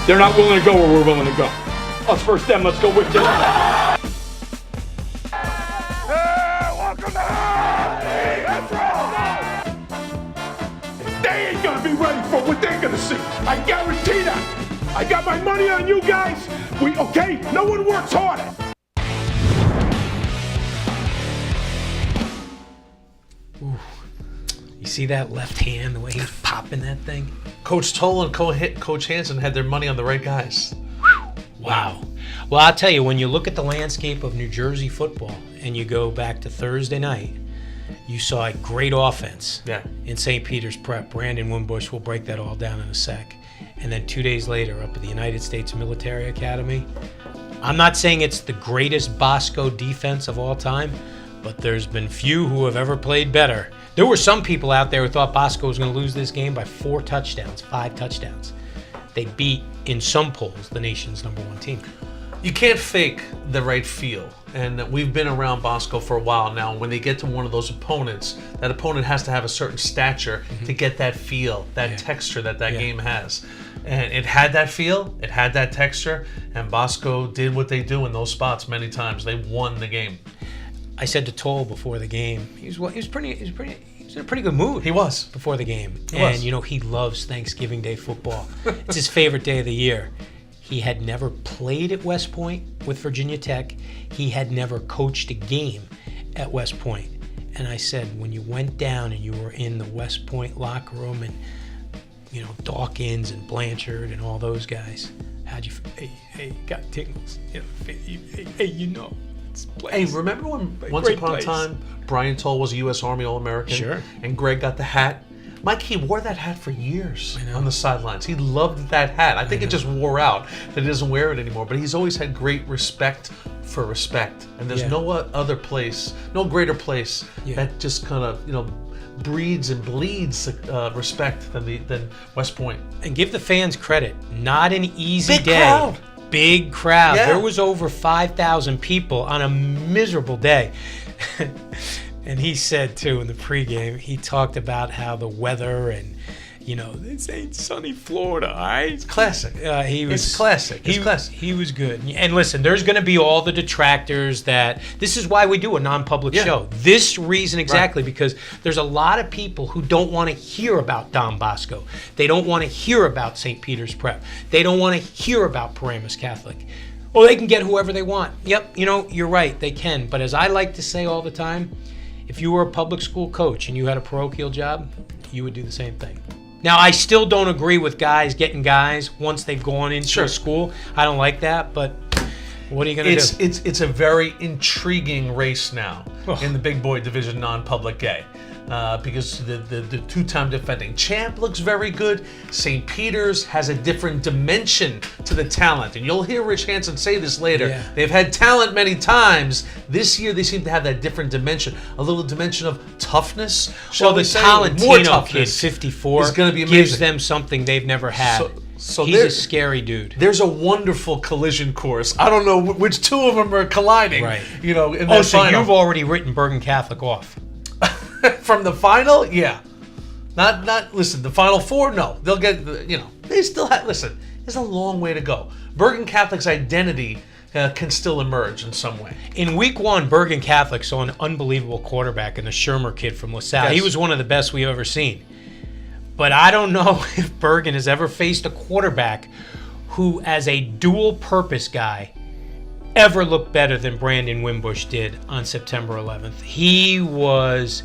They're not willing to go where we're willing to go. Us first, them, let's go with you. Welcome to They ain't gonna be ready for what they're gonna see. I guarantee that. I got my money on you guys. Okay? No one works harder. Ooh. You see that left hand, the way he's popping that thing? Coach Toll and Coach Hansen had their money on the right guys. Wow. Well, I'll tell you, when you look at the landscape of New Jersey football and you go back to Thursday night, you saw a great offense in St. Peter's Prep. Brandon Wimbush will break that all down in a sec. And then 2 days later, up at the United States Military Academy, I'm not saying it's the greatest Bosco defense of all time, but there's been few who have ever played better. There were some people out there who thought Bosco was going to lose this game by 4 touchdowns, 5 touchdowns. They beat, in some polls, the nation's #1 team. You can't fake the right feel. And we've been around Bosco for a while now. When they get to one of those opponents, that opponent has to have a certain stature to get that feel, that texture that game has. And it had that feel, it had that texture, and Bosco did what they do in those spots many times. They won the game. I said to Toll before the game, he was in a pretty good mood. He was before the game, was. You know, he loves Thanksgiving Day football. It's his favorite day of the year. He had never played at West Point with Virginia Tech. He had never coached a game at West Point. And I said, when you went down and you were in the West Point locker room, and you know Dawkins and Blanchard and all those guys, how'd you? Hey, got tingles. You know, Hey, remember when once upon a time Brian Toll was a U.S. Army All-American? Sure. And Greg got the hat? Mike, he wore that hat for years on the sidelines. He loved that hat. I think it just wore out that he doesn't wear it anymore. But he's always had great respect for respect. And there's no other place, no greater place that just kind of, breeds and bleeds respect than West Point. And give the fans credit. Not an easy Big day. crowd. Big crowd. Yeah. There was over 5,000 people on a miserable day. And he said, too, in the pregame, he talked about how the weather and, this ain't sunny Florida, all right? It's classic. It's classic. He was good. And listen, there's going to be all the detractors that, this is why we do a non-public show. This reason exactly, because there's a lot of people who don't want to hear about Don Bosco. They don't want to hear about St. Peter's Prep. They don't want to hear about Paramus Catholic. Well, they can get whoever they want. Yep, you're right, they can. But as I like to say all the time, if you were a public school coach and you had a parochial job, you would do the same thing. Now, I still don't agree with guys getting guys once they've gone into a school. I don't like that, but what are you going to do? It's a very intriguing race now in the big boy division non-public gay. Because the two-time defending champ looks very good. St. Peter's has a different dimension to the talent. And you'll hear Rich Hansen say this later. Yeah. They've had talent many times. This year, they seem to have that different dimension. A little dimension of toughness. Well, the Talentino kid, 54, is going to be amazing. gives them something they've never had. So he's a scary dude. There's a wonderful collision course. I don't know which two of them are colliding. Right. In that final. You've already written Bergen Catholic off. From the final, yeah. Not listen, the Final Four, no. They'll get, they still have, listen, there's a long way to go. Bergen Catholic's identity can still emerge in some way. In week 1, Bergen Catholic saw an unbelievable quarterback in the Shermer kid from LaSalle. Yes. He was one of the best we've ever seen. But I don't know if Bergen has ever faced a quarterback who, as a dual-purpose guy, ever looked better than Brandon Wimbush did on September 11th. He was,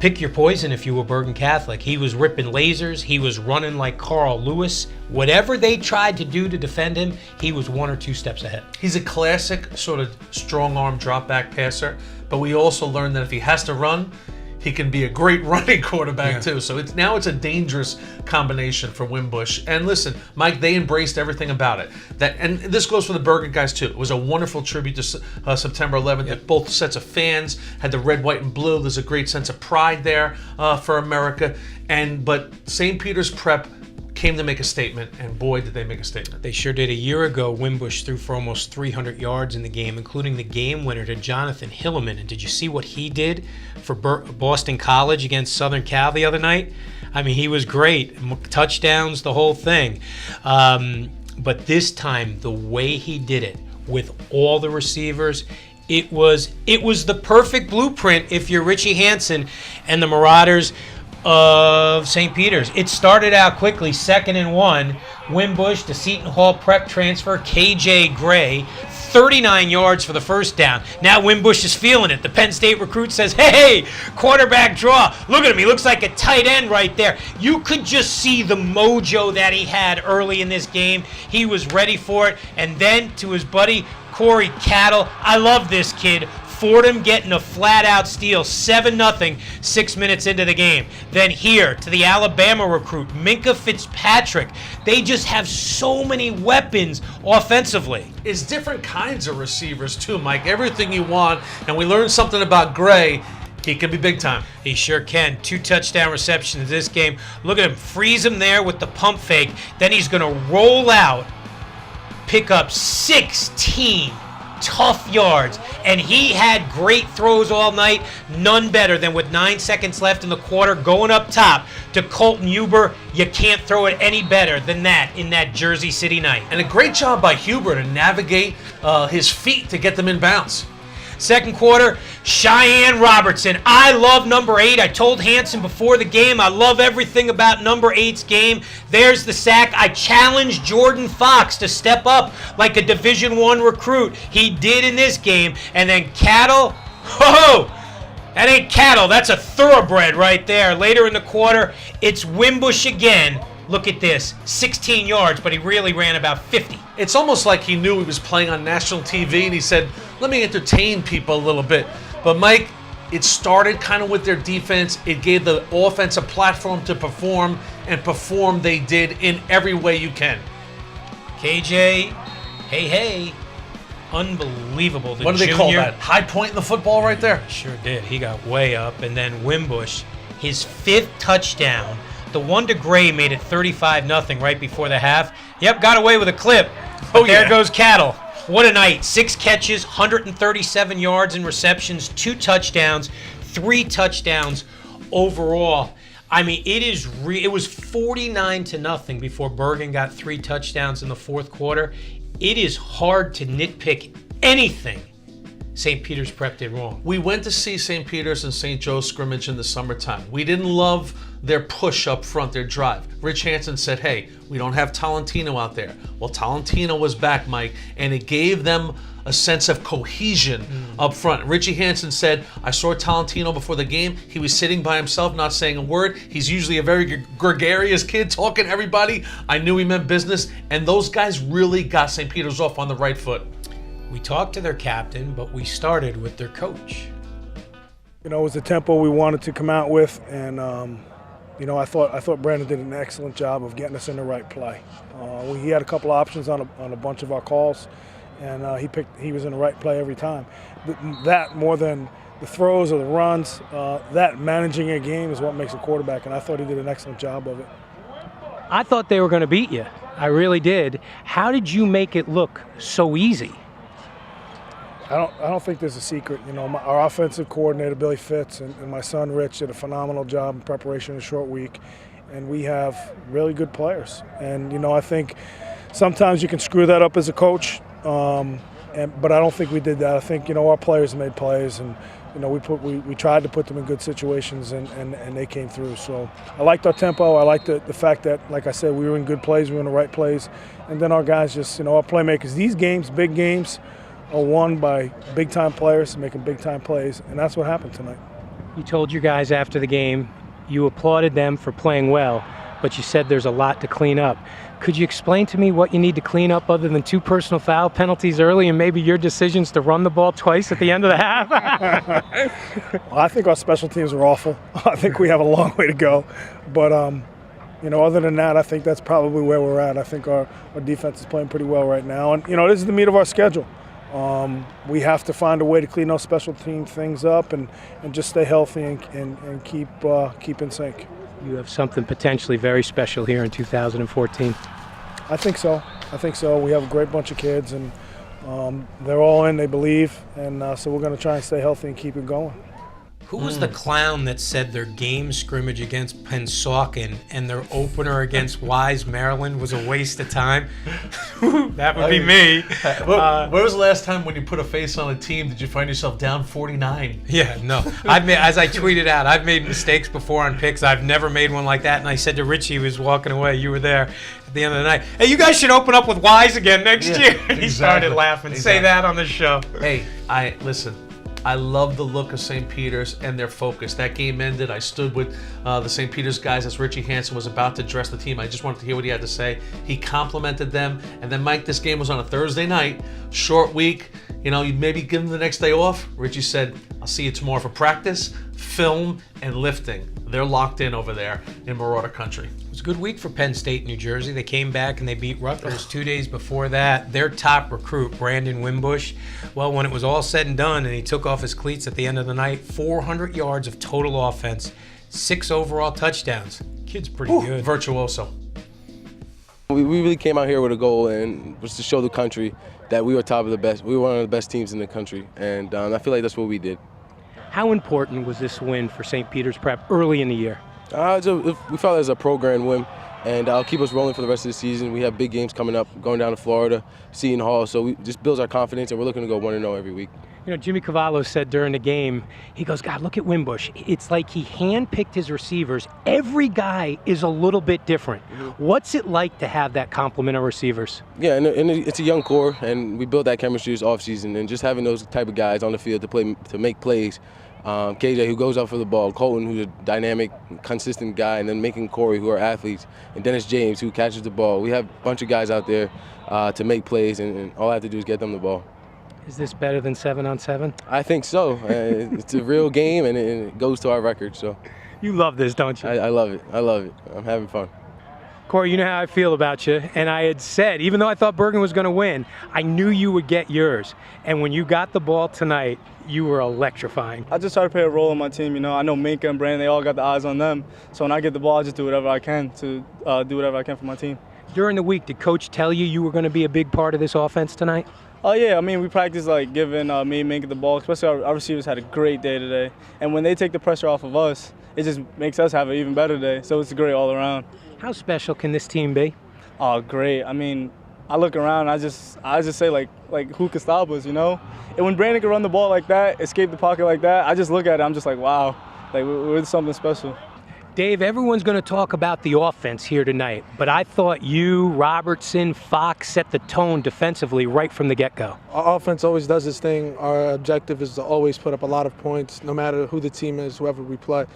pick your poison if you were Bergen Catholic. He was ripping lasers. He was running like Carl Lewis. Whatever they tried to do to defend him, he was 1 or 2 steps ahead. He's a classic sort of strong-arm drop-back passer, but we also learned that if he has to run, he can be a great running quarterback too. So it's a dangerous combination for Wimbush. And listen, Mike, they embraced everything about it. And this goes for the Bergen guys too. It was a wonderful tribute to September 11th. Yep. Both sets of fans had the red, white, and blue. There's a great sense of pride there for America. But St. Peter's Prep came to make a statement, and boy, did they make a statement. They sure did. A year ago, Wimbush threw for almost 300 yards in the game, including the game winner to Jonathan Hilleman. And did you see what he did for Boston College against Southern Cal the other night? I mean, he was great. Touchdowns, the whole thing. But this time, the way he did it with all the receivers, it was the perfect blueprint if you're Richie Hansen and the Marauders of St. Peter's. It started out quickly, 2nd and 1. Wimbush to Seton Hall prep transfer, KJ Gray, 39 yards for the first down. Now Wimbush is feeling it. The Penn State recruit says, hey, quarterback draw. Look at him. He looks like a tight end right there. You could just see the mojo that he had early in this game. He was ready for it. And then to his buddy, Corey Cattle. I love this kid. Fordham getting a flat-out steal, 7-0, 6 minutes into the game. Then here to the Alabama recruit, Minka Fitzpatrick. They just have so many weapons offensively. It's different kinds of receivers too, Mike. Everything you want, and we learned something about Gray. He can be big time. He sure can. 2 touchdown receptions this game. Look at him. Freeze him there with the pump fake. Then he's going to roll out, pick up 16 tough yards, and he had great throws all night. None better than with 9 seconds left in the quarter, going up top to Colton Huber. You can't throw it any better than that in that Jersey City night. And a great job by Huber to navigate his feet to get them in bounds. Second quarter, Cheyenne Robertson. I love number 8. I told Hansen before the game, I love everything about number 8's game. There's the sack. I challenged Jordan Fox to step up like a Division I recruit. He did in this game. And then Cattle, ho-ho! That ain't Cattle. That's a thoroughbred right there. Later in the quarter, it's Wimbush again. Look at this, 16 yards, but he really ran about 50. It's almost like he knew he was playing on national TV, and he said, let me entertain people a little bit. But, Mike, it started kind of with their defense. It gave the offense a platform to perform, and perform they did in every way you can. KJ, hey, unbelievable. What do they call that? High point in the football right there? Sure did. He got way up, and then Wimbush, his 5th touchdown. The one to Gray made it 35-0 right before the half. Yep, got away with a clip. But there goes Cattle. What a night. 6 catches, 137 yards in receptions, 2 touchdowns, 3 touchdowns overall. I mean, it was 49-0 before Bergen got 3 touchdowns in the fourth quarter. It is hard to nitpick anything St. Peter's Prep did wrong. We went to see St. Peter's and St. Joe's scrimmage in the summertime. We didn't love their push up front, their drive. Rich Hansen said, hey, we don't have Tolentino out there. Well, Tolentino was back, Mike, and it gave them a sense of cohesion up front. Richie Hansen said, I saw Tolentino before the game. He was sitting by himself, not saying a word. He's usually a very gregarious kid, talking to everybody. I knew he meant business, and those guys really got St. Peter's off on the right foot. We talked to their captain, but we started with their coach. You know, it was the tempo we wanted to come out with, and you know, I thought Brandon did an excellent job of getting us in the right play. He had a couple of options on a bunch of our calls, and he was in the right play every time. That more than the throws or the runs, that managing a game is what makes a quarterback, and I thought he did an excellent job of it. I thought they were going to beat you. I really did. How did you make it look so easy? I don't think there's a secret. You know, our offensive coordinator, Billy Fitz, and my son, Rich, did a phenomenal job in preparation in a short week. And we have really good players. And, you know, I think sometimes you can screw that up as a coach. But I don't think we did that. I think, you know, our players made plays. And, you know, we tried to put them in good situations, and they came through. So I liked our tempo. I liked the fact that, like I said, we were in good plays. We were in the right plays. And then our guys just, you know, our playmakers. These games, big games, are won by big-time players making big-time plays, and that's what happened tonight. You told your guys after the game, you applauded them for playing well, but you said there's a lot to clean up. Could you explain to me what you need to clean up other than 2 personal foul penalties early and maybe your decisions to run the ball twice at the end of the half? Well, I think our special teams are awful. I think we have a long way to go. But, you know, other than that, I think that's probably where we're at. I think our defense is playing pretty well right now. And, you know, this is the meat of our schedule. We have to find a way to clean those special team things up and just stay healthy and keep in sync. You have something potentially very special here in 2014. I think so. We have a great bunch of kids, and they're all in, they believe, and so we're going to try and stay healthy and keep it going. Who was the clown that said their game scrimmage against Pennsauken and their opener against Wise, Maryland was a waste of time? That would be me. Where was the last time when you put a face on a team did you find yourself down 49? Yeah, no. As I tweeted out, I've made mistakes before on picks. I've never made one like that. And I said to Richie, who was walking away, you were there at the end of the night, hey, you guys should open up with Wise again next year. And he started laughing. Say that on the show. Hey, listen. I love the look of St. Peter's and their focus. That game ended. I stood with the St. Peter's guys as Richie Hansen was about to dress the team. I just wanted to hear what he had to say. He complimented them. And then, Mike, this game was on a Thursday night, short week. You know, you maybe give them the next day off. Richie said, I'll see you tomorrow for practice, film, and lifting. They're locked in over there in Marauder country. It was a good week for Penn State, New Jersey. They came back and they beat Rutgers 2 days before that. Their top recruit, Brandon Wimbush, well, when it was all said and done and he took off his cleats at the end of the night, 400 yards of total offense, 6 overall touchdowns. Kid's pretty good. Virtuoso. We really came out here with a goal, and was to show the country that we were top of the best. We were one of the best teams in the country, and I feel like that's what we did. How important was this win for St. Peter's Prep early in the year? We felt it was a program win, and I'll keep us rolling for the rest of the season. We have big games coming up, going down to Florida, Seton Hall, so we just builds our confidence, and we're looking to go 1-0 every week. You know, Jimmy Cavallo said during the game, he goes, God, look at Wimbush. It's like he handpicked his receivers. Every guy is a little bit different. What's it like to have that complement of receivers? Yeah, and it's a young core, and we built that chemistry this offseason, and just having those type of guys on the field to make plays. KJ, who goes up for the ball, Colton, who's a dynamic, consistent guy, and then making Corey, who are athletes, and Dennis James, who catches the ball. We have a bunch of guys out there to make plays, and all I have to do is get them the ball. Is this better than 7-on-7? I think so. It's a real game, and it goes to our record. So You love this, don't you? I love it. I love it. I'm having fun. Corey, you know how I feel about you, and I had said, even though I thought Bergen was going to win, I knew you would get yours. And when you got the ball tonight, you were electrifying. I just try to play a role in my team, you know. I know Minka and Brandon, they all got the eyes on them. So when I get the ball, I just do whatever I can to do whatever I can for my team. During the week, did Coach tell you you were going to be a big part of this offense tonight? Oh, yeah. I mean, we practice, like, giving me and Minka the ball, especially our receivers had a great day today. And when they take the pressure off of us, it just makes us have an even better day. So it's great all around. How special can this team be? Oh, great. I mean, I look around, I just say, like who can stop us, you know? And when Brandon can run the ball like that, escape the pocket like that, I just look at it, I'm just like, wow, like we're something special. Dave, everyone's going to talk about the offense here tonight, but I thought you, Robertson, Fox set the tone defensively right from the get-go. Our offense always does its thing. Our objective is to always put up a lot of points, no matter who the team is, whoever we play,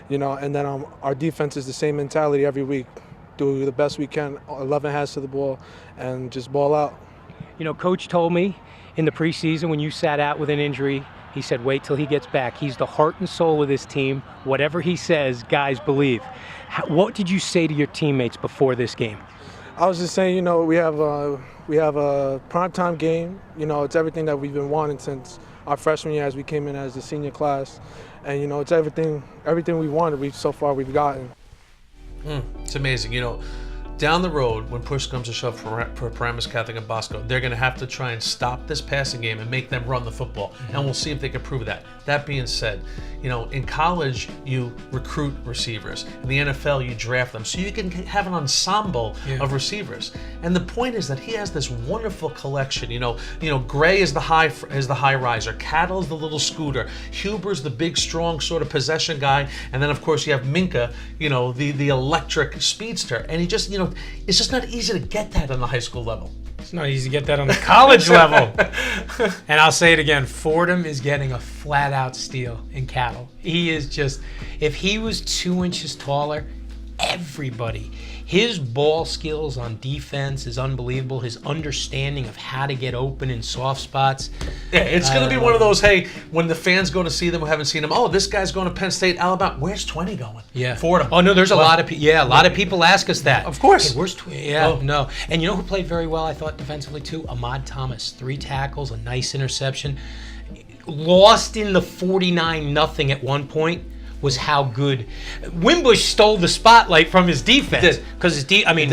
you know. And then our defense is the same mentality every week. Do the best we can, 11 hands to the ball, and just ball out. You know, Coach told me in the preseason when you sat out with an injury, he said, wait till he gets back. He's the heart and soul of this team. Whatever he says, guys believe. What did you say to your teammates before this game? I was just saying, you know, we have a primetime game. You know, it's everything that we've been wanting since our freshman year as we came in as the senior class. And, you know, it's everything we wanted so far we've gotten. It's amazing. You know, down the road, when push comes to shove for Paramus Catholic and Bosco, they're going to have to try and stop this passing game and make them run the football. And we'll see if they can prove that. That being said, you know, in college, you recruit receivers. In the NFL, you draft them. So you can have an ensemble of receivers. And the point is that he has this wonderful collection. You know, Gray is the high riser. Cattle is the little scooter. Huber's the big, strong sort of possession guy. And then, of course, you have Minka, you know, the electric speedster. And he just, you know, it's just not easy to get that on the high school level. It's not easy to get that on the college level. And I'll say it again, Fordham is getting a flat-out steal in Cattle. He is just, if he was 2 inches taller, everybody. His ball skills on defense is unbelievable. His understanding of how to get open in soft spots. Yeah, it's going to be one of those, hey, when the fans go to see them who haven't seen him, oh, this guy's going to Penn State, Alabama. Where's 20 going? Yeah. Fordham. Oh, no, there's a lot of people. Yeah, a lot of people ask us that. Of course. Hey, where's no. And you know who played very well, I thought, defensively, too? Ahmad Thomas. 3 tackles, a nice interception. Lost in the 49-0 at one point. was how good Wimbush stole the spotlight from his defense. Because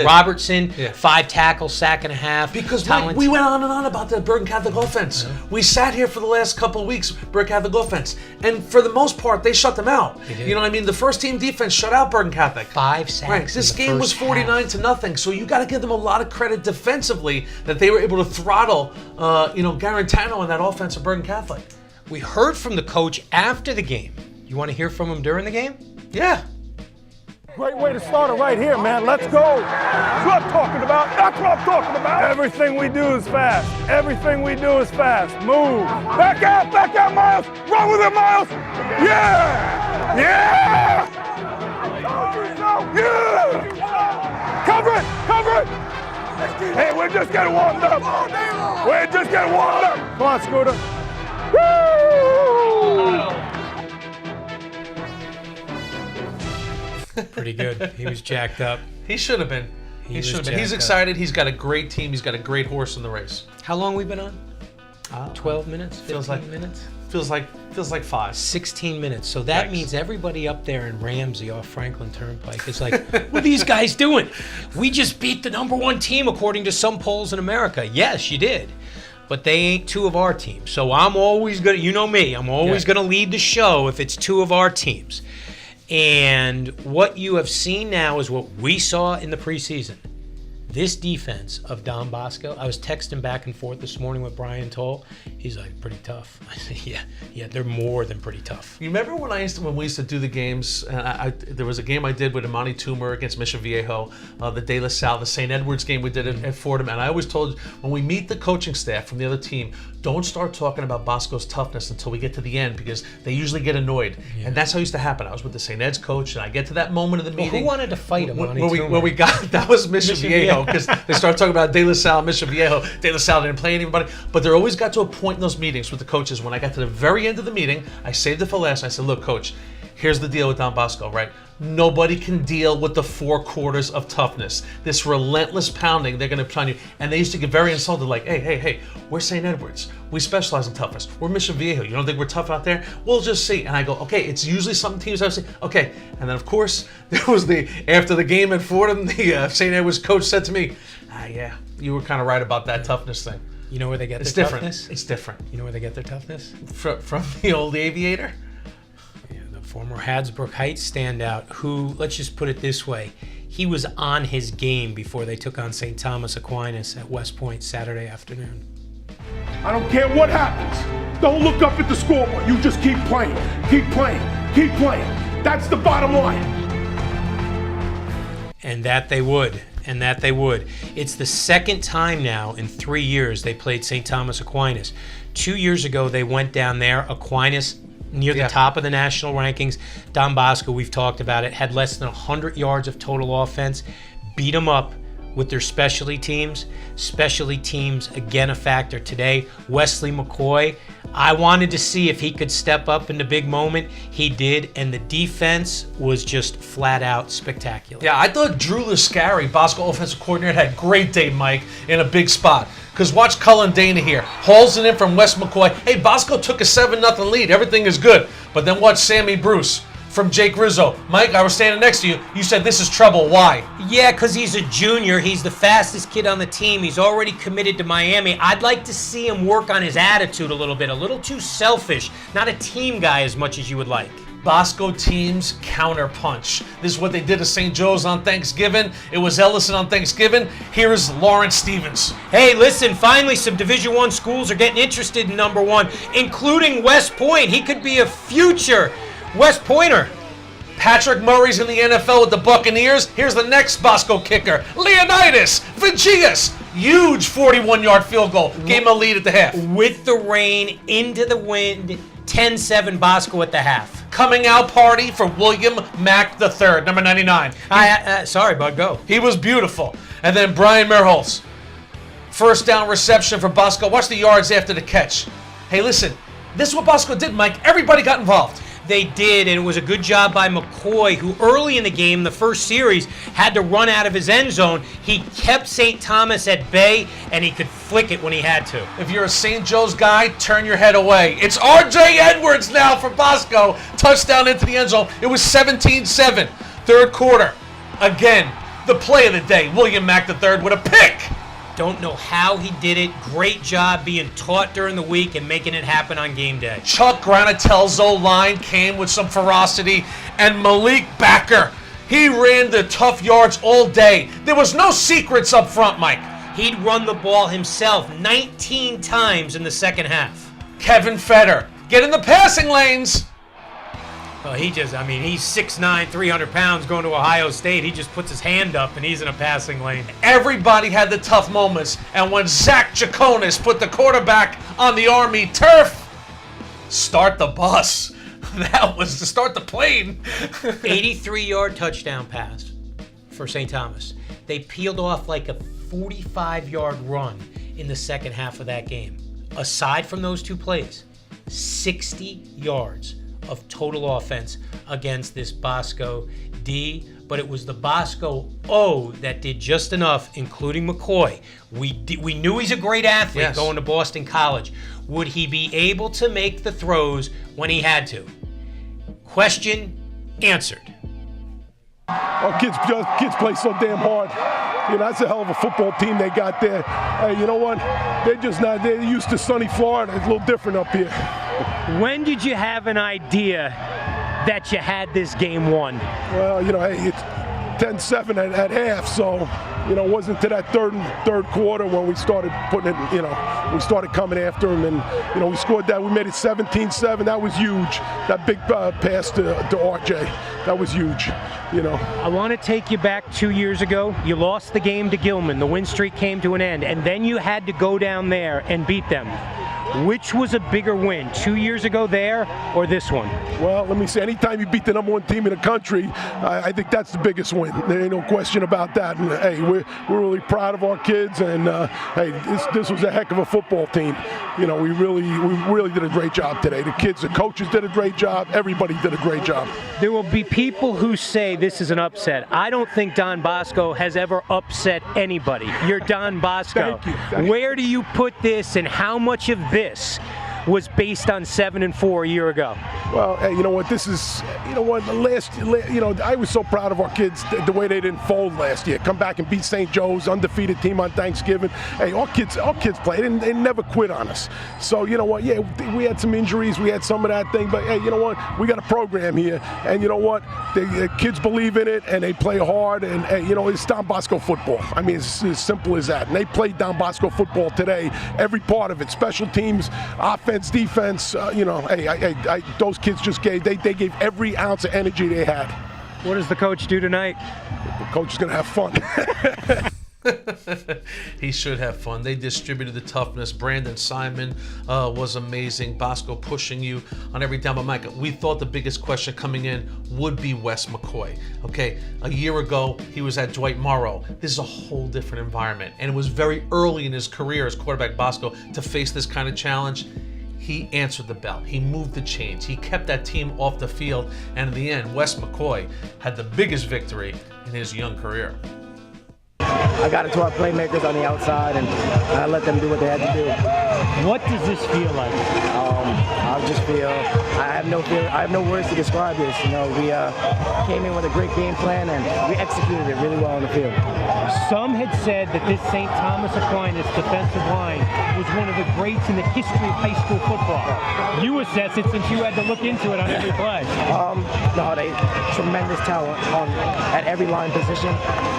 Robertson, 5 tackles, sack and a half. Because Mike, we went on and on about the Bergen Catholic offense. We sat here for the last couple of weeks, Bergen Catholic offense, and for the most part, they shut them out. You know what I mean? The first team defense shut out Bergen Catholic. 5 sacks. Right. This game was 49-0, so you got to give them a lot of credit defensively that they were able to throttle, Garantano and that offense of Bergen Catholic. We heard from the coach after the game. You want to hear from him during the game? Yeah. Great way to start it right here, man. Let's go. That's what I'm talking about. That's what I'm talking about. Everything we do is fast. Everything we do is fast. Move. Back out, Miles. Run with it, Miles. Yeah. Yeah. Yeah. Cover it. Hey, we're just getting warmed up. Come on, Scooter. Woo! Pretty good. He was jacked up. He should have been. He should have been. He's excited. He's got a great team. He's got a great horse in the race. How long we been on? 12 minutes? 15 minutes? Feels like 5. 16 minutes. So that means everybody up there in Ramsey off Franklin Turnpike is like, what are these guys doing? We just beat the #1 team according to some polls in America. Yes, you did. But they ain't 2 of our teams. So I'm always going to, you know me, I'm always going to lead the show if it's 2 of our teams. And what you have seen now is what we saw in the preseason. This defense of Don Bosco, I was texting back and forth this morning with Brian Toll. He's like, pretty tough. I said, yeah, they're more than pretty tough. You remember when we used to do the games? There was a game I did with Imani Toomer against Mission Viejo, the De La Salle, the St. Edwards game we did at Fordham, and I always told when we meet the coaching staff from the other team, don't start talking about Bosco's toughness until we get to the end because they usually get annoyed, and that's how it used to happen. I was with the St. Ed's coach, and I get to that moment of the meeting. Who wanted to fight him? When we got that was Mission Viejo because they started talking about De La Salle, Mission Viejo. De La Salle didn't play anybody, but there always got to a point in those meetings with the coaches. When I got to the very end of the meeting, I saved it for last. I said, "Look, coach, here's the deal with Don Bosco, right? Nobody can deal with the 4 quarters of toughness. This relentless pounding they're going to put on you." And they used to get very insulted, like, hey, we're St. Edwards. We specialize in toughness. We're Mission Viejo. You don't think we're tough out there? We'll just see. And I go, okay, it's usually some teams I've seen. Okay. And then, of course, there was after the game at Fordham, the St. Edwards coach said to me, yeah, you were kind of right about that toughness thing. You know where they get their toughness? It's different. You know where they get their toughness? From the old Aviator? Former Hadsbrook Heights standout who, let's just put it this way, he was on his game before they took on St. Thomas Aquinas at West Point Saturday afternoon. I don't care what happens. Don't look up at the scoreboard. You just keep playing. Keep playing. Keep playing. That's the bottom line. And that they would. It's the second time now in 3 years they played St. Thomas Aquinas. 2 years ago they went down there. Aquinas near the top of the national rankings. Don Bosco, we've talked about it, had less than 100 yards of total offense. Beat them up with their specialty teams. Specialty teams, again, a factor today. Wesley McCoy, I wanted to see if he could step up in the big moment. He did, and the defense was just flat out spectacular. Yeah, I thought Drew Lascari, Bosco offensive coordinator, had a great day, Mike, in a big spot. Because watch Cullen Dana here. Hauls it in from Wes McCoy. Hey, Bosco took a 7-0 lead. Everything is good. But then watch Sammy Bruce from Jake Rizzo. Mike, I was standing next to you. You said this is trouble. Why? Yeah, because he's a junior. He's the fastest kid on the team. He's already committed to Miami. I'd like to see him work on his attitude a little bit. A little too selfish. Not a team guy as much as you would like. Bosco teams counterpunch. This is what they did to St. Joe's on Thanksgiving. It was Ellison on Thanksgiving. Here is Lawrence Stevens. Hey, listen, finally some Division I schools are getting interested in #1, including West Point. He could be a future West Pointer. Patrick Murray's in the NFL with the Buccaneers. Here's the next Bosco kicker, Leonidas Vigias. Huge 41-yard field goal. Gave him a lead at the half. With the rain, into the wind, 10-7 Bosco at the half. Coming out party for William Mack III, number 99. Sorry, bud, go. He was beautiful. And then Brian Merholz. First down reception for Bosco. Watch the yards after the catch. Hey, listen, this is what Bosco did, Mike. Everybody got involved. they did, and it was a good job by McCoy, who early in the game, the first series, had to run out of his end zone. He kept St. Thomas at bay, and he could flick it when he had to. If you're a St. Joe's guy, turn your head away. It's R.J. Edwards now for Bosco. Touchdown into the end zone. It was 17-7, third quarter. Again, the play of the day, William Mack III with a pick. Don't know how he did it. Great job being taught during the week and making it happen on game day. Chuck Granatel's O-line came with some ferocity, and Malik Backer, he ran the tough yards all day. There was no secrets up front, Mike. He'd run the ball himself 19 times in the second half. Kevin Fetter, get in the passing lanes. Well, he's 6'9", 300 pounds going to Ohio State. He just puts his hand up and he's in a passing lane. Everybody had the tough moments, and when Zach Jaconis put the quarterback on the Army turf, start the bus. That was to start the plane. 83-yard touchdown pass for St. Thomas. They peeled off like a 45-yard run in the second half of that game. Aside from those two plays, 60 yards of total offense against this Bosco D, but it was the Bosco O that did just enough, including McCoy. We knew he's a great athlete going to Boston College. Would he be able to make the throws when he had to? Question answered. Our kids play so damn hard. You know, that's a hell of a football team they got there. Hey, you know what? They're used to sunny Florida. It's a little different up here. When did you have an idea that you had this game won? Well, you know, hey, it's 10-7 at half, so, you know, it wasn't to that third quarter when we started putting it, you know, we started coming after them, and, you know, we scored that. We made it 17-7. That was huge. That big pass to RJ, that was huge, you know. I want to take you back 2 years ago. You lost the game to Gilman. The win streak came to an end, and then you had to go down there and beat them. Which was a bigger win, 2 years ago there or this one? Well, let me say, anytime you beat the number one team in the country, I think that's the biggest win. There ain't no question about that. And hey, we're really proud of our kids. And hey, this was a heck of a football team. You know, we really did a great job today. The kids, the coaches did a great job. Everybody did a great job. There will be people who say this is an upset. I don't think Don Bosco has ever upset anybody. You're Don Bosco. Thank you. Where do you put this, and how much of this was based on 7-4 a year ago? Well, hey, you know what? This is, you know what? I was so proud of our kids the way they didn't fold last year. Come back and beat St. Joe's, undefeated team on Thanksgiving. Hey, our kids played and they never quit on us. So you know what? Yeah, we had some injuries, we had some of that thing, but hey, you know what? We got a program here, and you know what? The kids believe in it and they play hard, and hey, you know, it's Don Bosco football. I mean, it's as simple as that. And they played Don Bosco football today, every part of it, special teams, offense, defense. You know, hey, those kids just gave every ounce of energy they had. What does the coach do tonight? The coach is going to have fun. He should have fun. They distributed the toughness. Brandon Simon was amazing. Bosco pushing you on every down. But Mike, we thought the biggest question coming in would be Wes McCoy. Okay, a year ago he was at Dwight Morrow. This is a whole different environment, and it was very early in his career as quarterback Bosco to face this kind of challenge. He answered the bell. He moved the chains. He kept that team off the field, and in the end, Wes McCoy had the biggest victory in his young career. I got it to our playmakers on the outside, and I let them do what they had to do. What does this feel like? I just feel I have no words to describe this. You know, we came in with a great game plan, and we executed it really well on the field. Some had said that this St. Thomas Aquinas defensive line was one of the greats in the history of high school football. You assess it since you had to look into it on every play. No, they tremendous talent at every line position.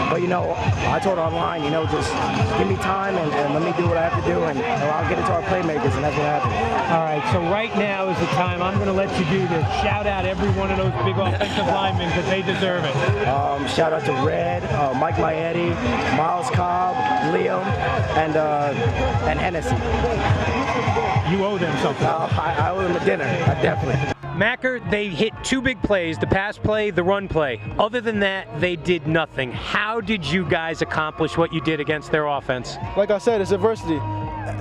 But you know, I told our line, you know, just give me time and let me do what I have to do, and I'll get it to our playmakers, and that's what happened. All right, so right now is the time I'm going to let you do this. Shout out every one of those big offensive linemen because they deserve it. Shout out to Red, Mike Maietti, Miles Cobb, Liam, and Hennessy. You owe them something. I owe them a dinner, definitely. Macker, they hit two big plays, the pass play, the run play. Other than that, they did nothing. How did you guys accomplish what you did against their offense? Like I said, it's adversity.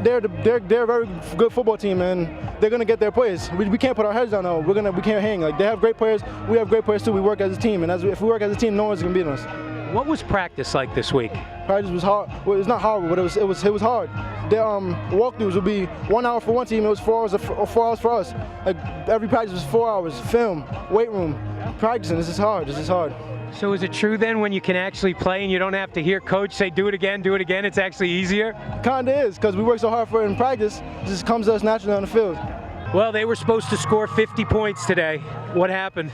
they're a very good football team, and they're gonna get their players. We can't put our heads down. No, we can't hang. Like, they have great players. We have great players too. We work as a team, and if we work as a team, no one's gonna beat us. What was practice like this week? Practice was hard. Well, it's not horrible, but it was hard. The walkthroughs would be 1 hour for one team. It was 4 hours for us. Like, every practice was 4 hours. Film, weight room, practicing. This is hard. So is it true then when you can actually play and you don't have to hear coach say do it again, it's actually easier? Kinda is, because we work so hard for it in practice. It just comes to us naturally on the field. Well, they were supposed to score 50 points today. What happened?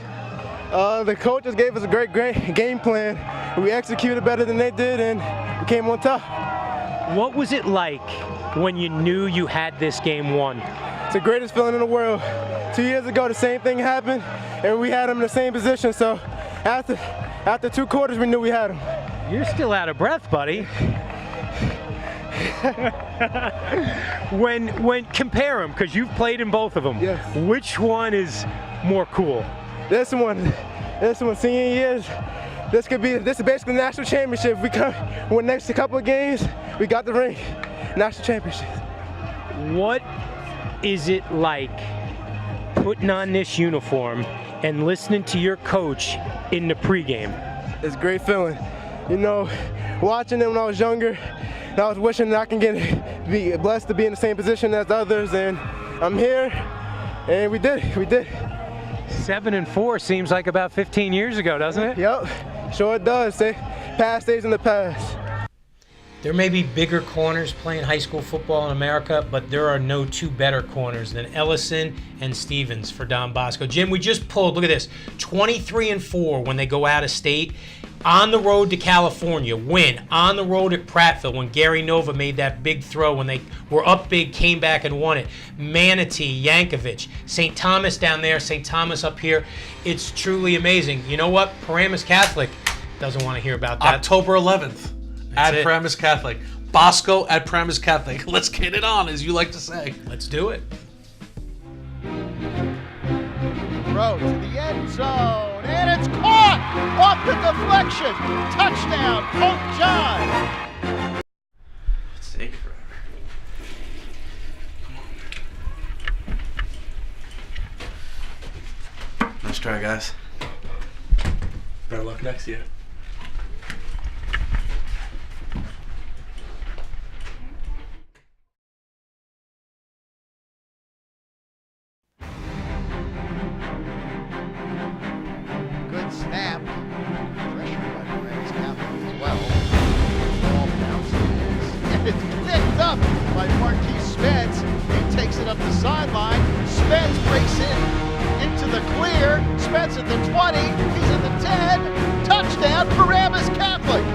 The coaches gave us a great game plan. We executed better than they did, and we came on top. What was it like when you knew you had this game won? It's the greatest feeling in the world. 2 years ago, the same thing happened, and we had them in the same position. So after 2 quarters, we knew we had them. You're still out of breath, buddy. when compare them, because you've played in both of them. Yes. Which one is more cool? This one, senior years. This is basically the national championship. We win next couple of games, we got the ring, national championship. What is it like putting on this uniform and listening to your coach in the pregame? It's a great feeling. You know, watching them when I was younger, and I was wishing that I can be blessed to be in the same position as others, and I'm here, and we did. 7-4 seems like about 15 years ago, doesn't it? Yep, sure it does. Past stays in the past. There may be bigger corners playing high school football in America, but there are no 2 better corners than Ellison and Stevens for Don Bosco. Jim, we just pulled, look at this, 23-4 when they go out of state. On the road to California, win. On the road at Prattville when Gary Nova made that big throw when they were up big, came back and won it. Manatee, Yankovic, St. Thomas down there, St. Thomas up here. It's truly amazing. You know what? Paramus Catholic doesn't want to hear about that. October 11th at Paramus Catholic. Bosco at Paramus Catholic. Let's get it on, as you like to say. Let's do it. Throw to the end zone, and it's caught off the deflection. Touchdown, Pope John. It's taking forever. Come on. Nice try, guys. Better luck next year. Snap. Pressure by Paramus Catholic as well. Ball bounces. And it's picked up by Marquis Spence. He takes it up the sideline. Spence breaks in into the clear. Spence at the 20. He's at the 10. Touchdown, Paramus Catholic.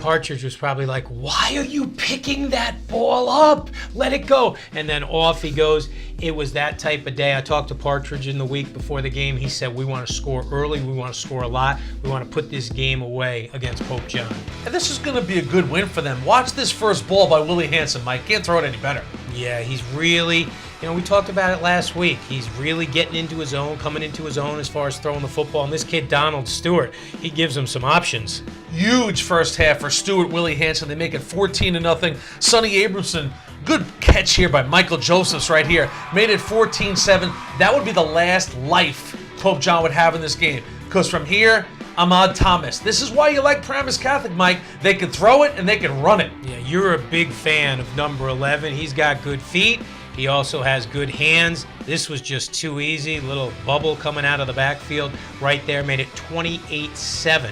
Partridge was probably like, why are you picking that ball up? Let it go. And then off he goes. It was that type of day. I talked to Partridge in the week before the game. He said, we want to score early. We want to score a lot. We want to put this game away against Pope John. And this is going to be a good win for them. Watch this first ball by Willie Hansen, Mike. Can't throw it any better. Yeah, he's really, we talked about it last week. He's really getting into his own, coming into his own as far as throwing the football. And this kid, Donald Stewart, he gives him some options. Huge first half for Stewart, Willie Hansen. They make it 14-0. Sonny Abramson, good catch here by Michael Josephs right here. Made it 14-7. That would be the last life Pope John would have in this game. Because from here, Ahmad Thomas. This is why you like Paramus Catholic, Mike. They can throw it and they can run it. Yeah, you're a big fan of number 11. He's got good feet. He also has good hands. This was just too easy. Little bubble coming out of the backfield right there. Made it 28-7.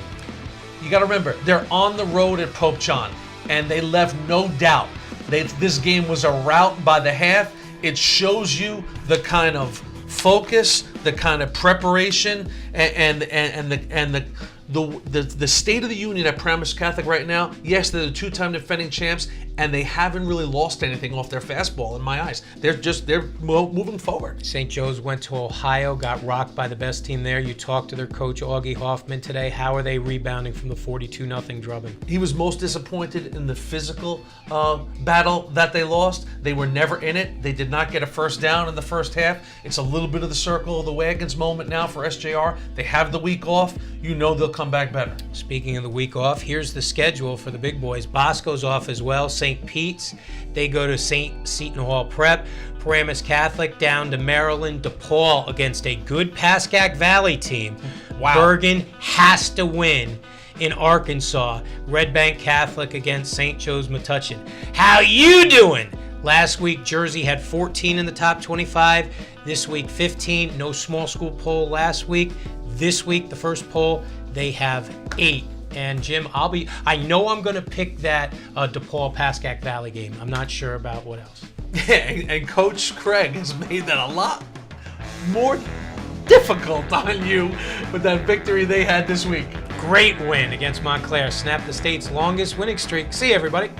You got to remember, they're on the road at Pope John, and they left no doubt. This game was a rout by the half. It shows you the kind of focus, the kind of preparation, and the state of the union at Paramus Catholic right now. Yes, they're the 2-time defending champs, and they haven't really lost anything off their fastball in my eyes. They're moving forward. St. Joe's went to Ohio, got rocked by the best team there. You talked to their coach, Augie Hoffman, today. How are they rebounding from the 42-0 drubbing? He was most disappointed in the physical battle that they lost. They were never in it. They did not get a first down in the first half. It's a little bit of the circle of the wagons moment now for SJR. They have the week off. You know they'll come back better. Speaking of the week off, here's the schedule for the big boys. Bosco's off as well. St. Pete's, they go to St. Seton Hall Prep. Paramus Catholic down to Maryland. DePaul against a good Pascack Valley team. Wow. Bergen has to win in Arkansas. Red Bank Catholic against St. Joe's Metuchen. How you doing? Last week, Jersey had 14 in the top 25. This week, 15. No small school poll last week. This week, the first poll, they have 8. And Jim, I know I'm going to pick that DePaul Pascack Valley game. I'm not sure about what else. Yeah, and Coach Craig has made that a lot more difficult on you with that victory they had this week. Great win against Montclair. Snapped the state's longest winning streak. See you, everybody.